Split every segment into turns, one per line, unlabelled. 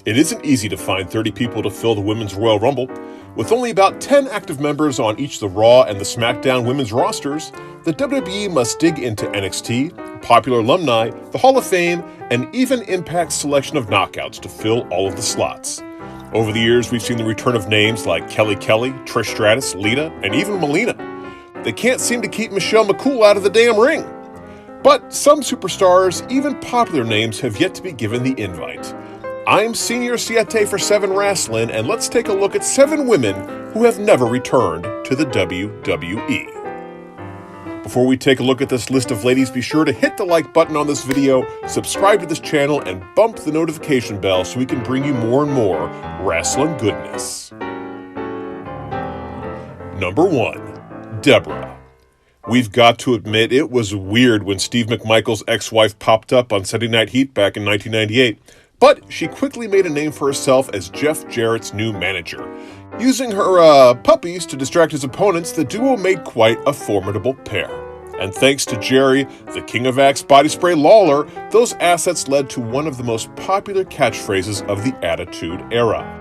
It isn't easy to find 30 people to fill the Women's Royal Rumble. With only about 10 active members on each the Raw and the SmackDown women's rosters, the WWE must dig into NXT, popular alumni, the Hall of Fame, and even Impact's selection of knockouts to fill all of the slots. Over the years, we've seen the return of names like Kelly, Trish Stratus, Lita, and even Melina. They can't seem to keep Michelle McCool out of the damn ring. But some superstars, even popular names, have yet to be given the invite. I'm Senior Siete for 7 Wrestling, and let's take a look at 7 women who have never returned to the WWE. Before we take a look at this list of ladies, be sure to hit the like button on this video, subscribe to this channel, and bump the notification bell so we can bring you more and more wrestling goodness. Number 1. Deborah. We've got to admit it was weird when Steve McMichael's ex-wife popped up on Sunday Night Heat back in 1998. But she quickly made a name for herself as Jeff Jarrett's new manager. Using her puppies to distract his opponents, the duo made quite a formidable pair. And thanks to Jerry, the King of Axe body spray Lawler, those assets led to one of the most popular catchphrases of the Attitude Era.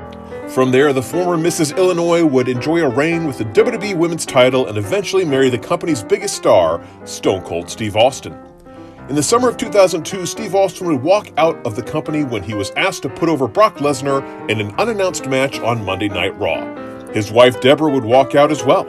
From there, the former Mrs. Illinois would enjoy a reign with the WWE Women's title and eventually marry the company's biggest star, Stone Cold Steve Austin. In the summer of 2002, Steve Austin would walk out of the company when he was asked to put over Brock Lesnar in an unannounced match on Monday Night Raw. His wife Deborah would walk out as well.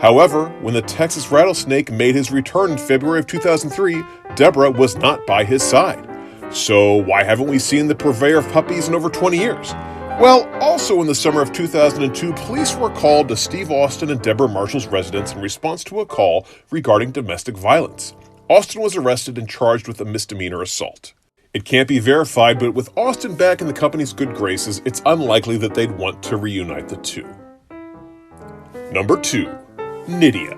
However, when the Texas Rattlesnake made his return in February of 2003, Deborah was not by his side. So why haven't we seen the purveyor of puppies in over 20 years? Well, also in the summer of 2002, police were called to Steve Austin and Deborah Marshall's residence in response to a call regarding domestic violence. Austin was arrested and charged with a misdemeanor assault. It can't be verified, but with Austin back in the company's good graces, it's unlikely that they'd want to reunite the two. Number 2. Nydia.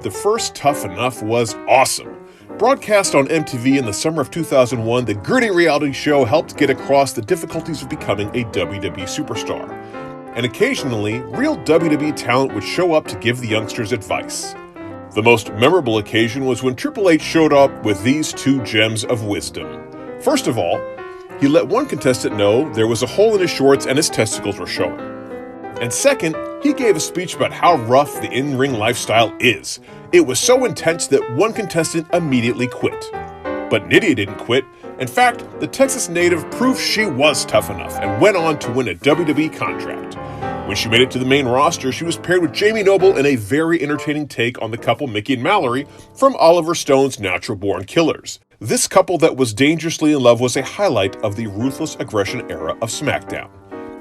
The first Tough Enough was awesome. Broadcast on MTV in the summer of 2001, the gritty reality show helped get across the difficulties of becoming a WWE superstar. And occasionally, real WWE talent would show up to give the youngsters advice. The most memorable occasion was when Triple H showed up with these 2 gems of wisdom. First of all, he let one contestant know there was a hole in his shorts and his testicles were showing. And second, he gave a speech about how rough the in-ring lifestyle is. It was so intense that one contestant immediately quit. But Nydia didn't quit. In fact, the Texas native proved she was tough enough and went on to win a WWE contract. When she made it to the main roster, she was paired with Jamie Noble in a very entertaining take on the couple Mickey and Mallory from Oliver Stone's Natural Born Killers. This couple that was dangerously in love was a highlight of the ruthless aggression era of SmackDown.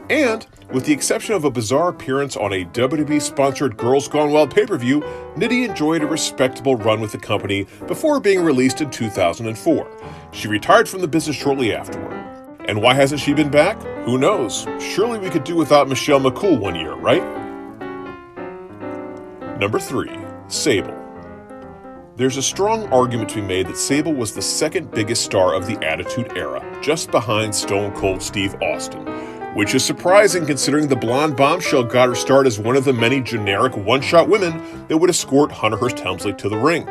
And, with the exception of a bizarre appearance on a WWE-sponsored Girls Gone Wild pay-per-view, Nydia enjoyed a respectable run with the company before being released in 2004. She retired from the business shortly afterward. And why hasn't she been back? Who knows? Surely we could do without Michelle McCool one year, right? Number 3. Sable. There's a strong argument to be made that Sable was the second biggest star of the Attitude Era, just behind Stone Cold Steve Austin, which is surprising considering the blonde bombshell got her start as one of the many generic one-shot women that would escort Hunter Hearst Helmsley to the ring.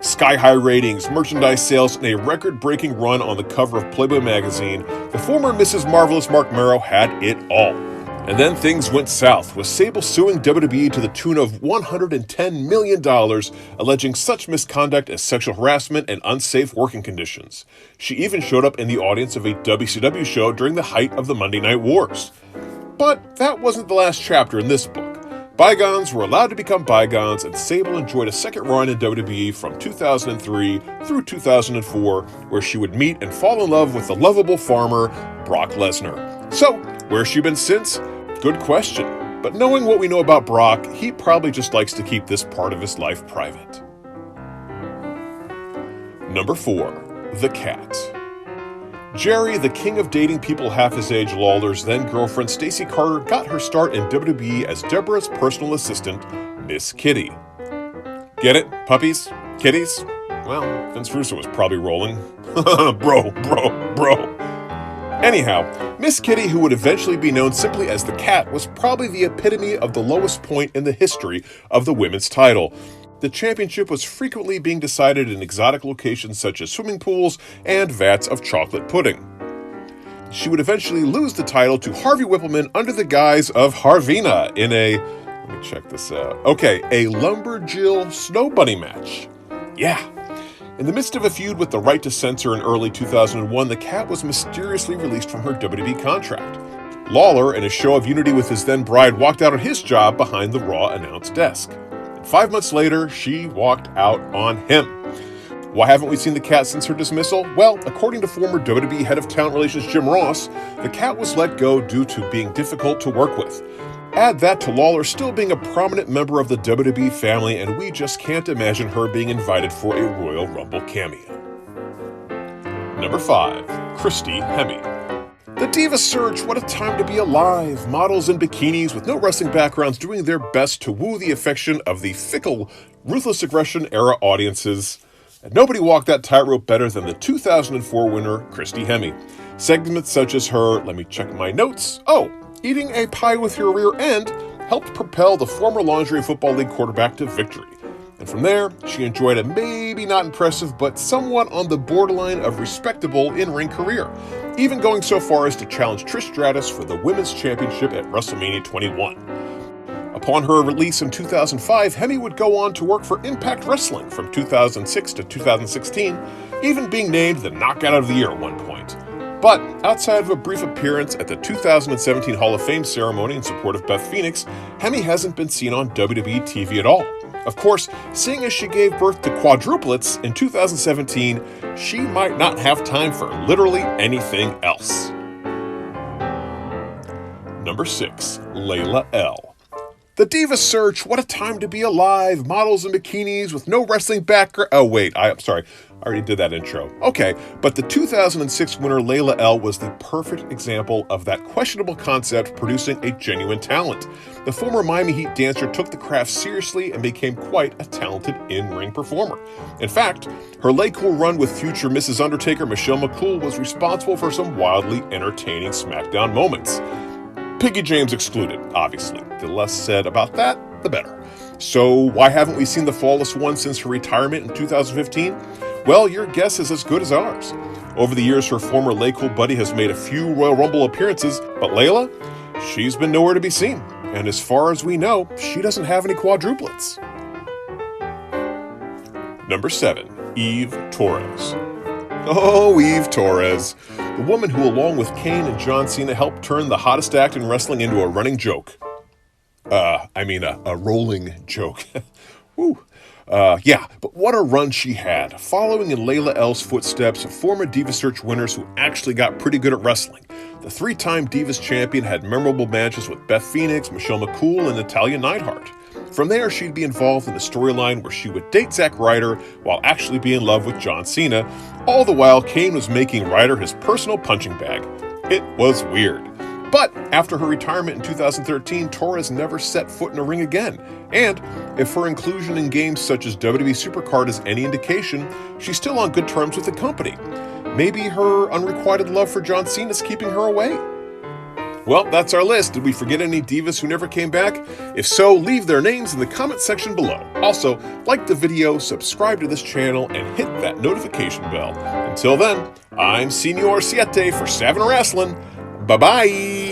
Sky-high ratings, merchandise sales, and a record-breaking run on the cover of Playboy magazine, the former Mrs. Marvelous Mark Merrow had it all. And then things went south, with Sable suing WWE to the tune of $110 million, alleging such misconduct as sexual harassment and unsafe working conditions. She even showed up in the audience of a WCW show during the height of the Monday Night Wars. But that wasn't the last chapter in this book. Bygones were allowed to become bygones, and Sable enjoyed a second run in WWE from 2003 through 2004, where she would meet and fall in love with the lovable farmer, Brock Lesnar. So, where's she been since? Good question. But knowing what we know about Brock, he probably just likes to keep this part of his life private. Number 4. The Cat. Jerry, the king of dating people half his age, Lawler's then-girlfriend Stacey Carter got her start in WWE as Deborah's personal assistant, Miss Kitty. Get it? Puppies? Kitties? Well, Vince Russo was probably rolling. Bro. Anyhow, Miss Kitty, who would eventually be known simply as the Cat, was probably the epitome of the lowest point in the history of the women's title. the championship was frequently being decided in exotic locations such as swimming pools and vats of chocolate pudding. She would eventually lose the title to Harvey Whippleman under the guise of Harvina in a, let me check this out, a Lumberjill Snow Bunny match. Yeah. In the midst of a feud with the Right to Censor in early 2001, the Cat was mysteriously released from her WWE contract. Lawler, in a show of unity with his then bride, walked out on his job behind the Raw announce desk. And 5 months later, she walked out on him. Why haven't we seen the Cat since her dismissal? Well, according to former WWE head of talent relations Jim Ross, the Cat was let go due to being difficult to work with. Add that to Lawler still being a prominent member of the WWE family, and we just can't imagine her being invited for a Royal Rumble cameo. Number 5. Christie Hemi. The Diva Surge, what a time to be alive. Models in bikinis with no wrestling backgrounds doing their best to woo the affection of the fickle, Ruthless Aggression era audiences. And nobody walked that tightrope better than the 2004 winner, Christie Hemi. Segments such as her, let me check my notes, eating a pie with your rear end helped propel the former Lingerie Football League quarterback to victory. And from there, she enjoyed a maybe not impressive, but somewhat on the borderline of respectable in-ring career, even going so far as to challenge Trish Stratus for the Women's Championship at WrestleMania 21. Upon her release in 2005, Hemi would go on to work for Impact Wrestling from 2006 to 2016, even being named the Knockout of the Year at one point. But outside of a brief appearance at the 2017 Hall of Fame ceremony in support of Beth Phoenix, Hemi hasn't been seen on WWE TV at all. Of course, seeing as she gave birth to quadruplets in 2017, she might not have time for literally anything else. Number 6. Layla L. The Diva Search, what a time to be alive. Models in bikinis with no wrestling background. I'm sorry. I already did that intro. But the 2006 winner Layla L was the perfect example of that questionable concept producing a genuine talent. The former Miami Heat dancer took the craft seriously and became quite a talented in-ring performer. In fact, her late cool run with future Mrs. Undertaker Michelle McCool was responsible for some wildly entertaining SmackDown moments. Piggy James excluded, obviously. The less said about that, the better. So why haven't we seen the Flawless One since her retirement in 2015? Well, your guess is as good as ours. Over the years, her former Lay Cool buddy has made a few Royal Rumble appearances, but Layla, she's been nowhere to be seen. And as far as we know, she doesn't have any quadruplets. Number 7. Eve Torres. Oh, Eve Torres. The woman who, along with Kane and John Cena, helped turn the hottest act in wrestling into a running joke. A rolling joke. Woo. But what a run she had, following in Layla L's footsteps of former Diva Search winners who actually got pretty good at wrestling. The 3-time Divas champion had memorable matches with Beth Phoenix, Michelle McCool, and Natalya Neidhart. From there, she'd be involved in a storyline where she would date Zack Ryder while actually be in love with John Cena, all the while Kane was making Ryder his personal punching bag. It was weird. But after her retirement in 2013, Torres never set foot in a ring again. And if her inclusion in games such as WWE Supercard is any indication, she's still on good terms with the company. Maybe her unrequited love for John Cena is keeping her away. Well, that's our list. Did we forget any divas who never came back? If so, leave their names in the comment section below. Also, like the video, subscribe to this channel, and hit that notification bell. Until then, I'm Senor Siete for Savin Wrestling. Bye-bye!